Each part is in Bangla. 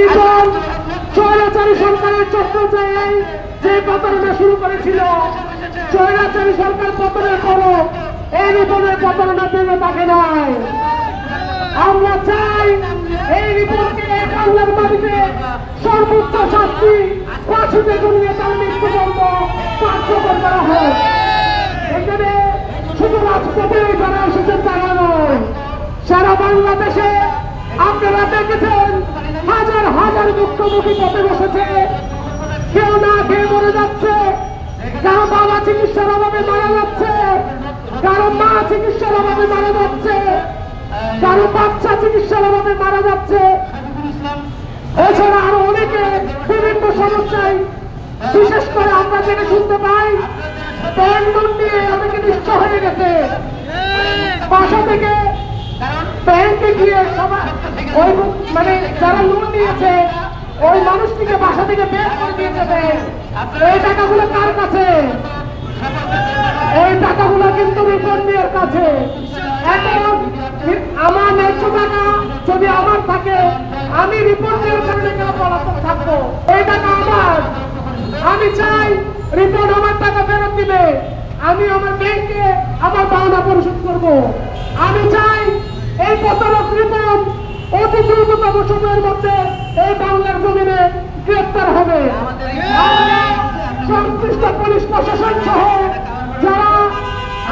রিপন স্বৈরাচারী সরকারের চক্রান্তে যে প্রতারণা শুরু করেছিল, স্বৈরাচারী সরকার পতনের পরও এই রিপনের প্রতারণা থেমে থাকে নাই। আমরা চাই এই রিপনকে বাংলার মাটিতে সর্বোচ্চ শাস্তি ফাঁসিতে ঝুলিয়ে তার মৃত্যুদণ্ড কার্যকর করা হয়। এখানে শুধু রাজপথে যারা এসেছেন তারা নয়, সারা বাংলাদেশে আপনারা দেখেছেন হাজার হাজার মুখ্যমন্ত্রী পথে বসেছে, কেউ না খেয়ে মরে যাচ্ছে, কারো বাবা চিকিৎসার অভাবে মারা যাচ্ছে, কারো মা চিকিৎসার অভাবে মারা যাচ্ছে, কারো বাচ্চা চিকিৎসার অভাবে মারা যাচ্ছে। এছাড়া আরো অনেকে বিভিন্ন সমস্যায়, বিশেষ করে আমরা যেটা শুনতে পাই ব্যাংক লোন নিয়ে অনেকে নিঃস্ব হয়ে গেছে। বাসা থেকে ব্যাংকে গিয়ে সবাই ওই মানে যারা লোন নিয়েছে ওই মানুষটিকে বাসা থেকে বের করে দিয়ে যাবে। এই টাকাগুলো কার কাছে? এই টাকাগুলো কিন্তু রিপন মিয়ার কাছে। এখন আমার ন্যায্য টাকা যদি আমার থাকে, আমি রিপন মিয়ার কারণে কেন পলাতক থাকবো? এই টাকা আমার। আমি চাই রিপন আমার টাকা ফেরত দিবে, আমি আমার ব্যাংকে আমার পাওনা পরিশোধ করব। আমি চাই এই প্রতারক রিপন অতি দ্রুততম সময়ের মধ্যে এই বাংলার জমিনে গ্রেপ্তার হবে। সংশ্লিষ্ট পুলিশ প্রশাসন সহ যারা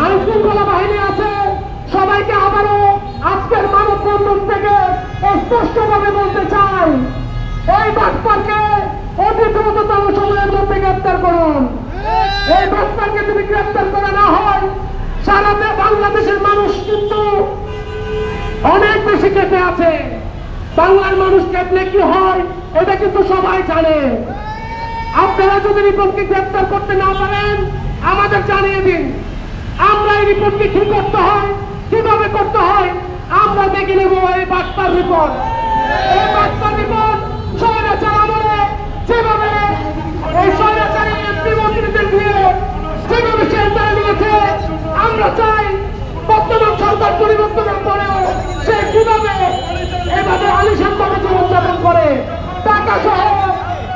আইন শৃঙ্খলা বাহিনী আছে সবাইকে আবারও আজকের মানববন্ধন থেকে স্পষ্টভাবে বলতে চাই, এই বাটপারকে অতি দ্রুততম সময়ের মধ্যে গ্রেপ্তার করুন। এই বাটপারকে যদি গ্রেপ্তার করা না হয়, সারা বাংলাদেশের মানুষ কিন্তু অনেক বেশি কেঁপে আছে। বাংলার মানুষ কেঁপলে কি হয় এটা কিন্তু সবাই জানে। আপনারা যদি রিপনকে গ্রেপ্তার করতে না পারেন আমাদের জানিয়ে দিন, আমরা এই রিপোর্টকে কি করতে হয়, কিভাবে করতে হয় আমরা দেখে নেব। এই বাটপার রিপোর্ট, এই বাটপার রিপোর্ট স্বৈরাচার আমলে যেভাবে এই স্বৈরাচারী এমপি মন্ত্রীদের দিয়ে যেভাবে শেল্টার নিয়েছে, আমরা চাই বর্তমান সরকার পরিবর্তনের পরেও সে কিভাবে এভাবে আলিশান ভাবে জীবনযাপন করে, টাকা সহ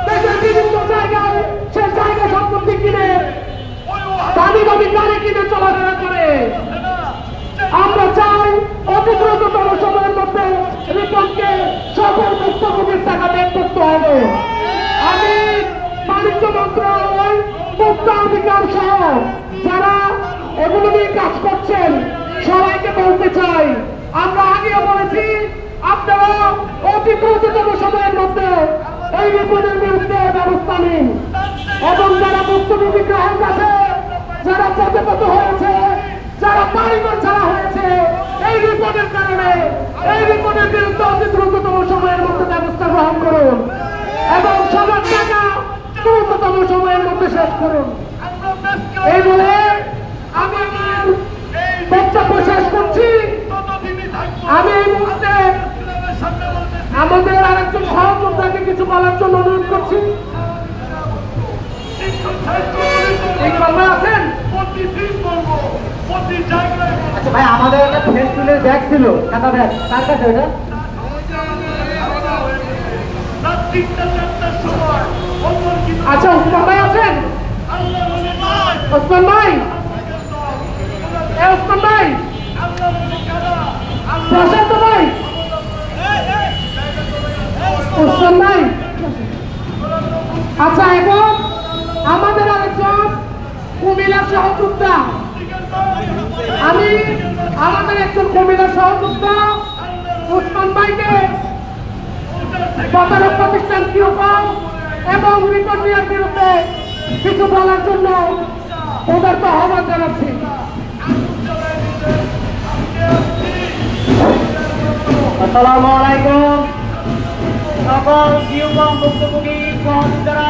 দেশের বিভিন্ন জায়গায় সে জায়গা সম্পত্তি কিনে দামি দামি গাড়ি কিনে চলাফেরা করে। আমরা চাই অতি দ্রুততম সময়ের মধ্যে রিপনকে সকল ভুক্তভোগীর টাকা বের করতে হবে। আমি বাণিজ্য মন্ত্রণালয়, ভোক্তা অধিকার সহ যারা এগুলো নিয়ে কাজ করছেন সবাইকে বলতে চাই, আমরা আগেও বলেছি আপনারা অতি দ্রুততম সময়ের মধ্যে এই রিপনের বিরুদ্ধে ব্যবস্থা নিন এবং যারা ভুক্তভোগী গ্রাহক আছে, যারা পথে হয়েছে, যারা বাড়িঘর ছাড়া হয়েছে এই রিপনের কারণে, এই রিপনের বিরুদ্ধে অতি দ্রুততম সময়ের মধ্যে ব্যবস্থা গ্রহণ করুন এবং সবার টাকা দ্রুততম সময়ের মধ্যে শেষ করুন। এই বলে আমি আমার বক্তব্য শেষ করছি। আমি এই মুহূর্তে আমাদের আরেকজন সহযোদ্ধাকে কিছু বলার জন্য অনুরোধ করছি। আছেন? আচ্ছা ভাই, আমাদের একটা ফেস্টুলের ব্যাগ ছিল, টাকা ব্যাগ, কার কাছে ওটা? আচ্ছা, ওসমান ভাই আছেন? ওসমান ভাই, ওসমান ভাই, প্রশান্ত ভাই, ওসমান ভাই। আচ্ছা, এখন আমাদের আরেকজন কুমিল্লার সহযোদ্ধা, আমি আমাদের একজন কুমিল্লার সহযোদ্ধা ওসমান ভাইকে প্রতারক প্রতিষ্ঠান কিরকম এবং রিপন মিয়ার বিরুদ্ধে কিছু বলার জন্য ওদের তো আহ্বান জানাচ্ছি। আসসালামু আলাইকুম সকল ভুক্তভোগী সহযোদ্ধারা।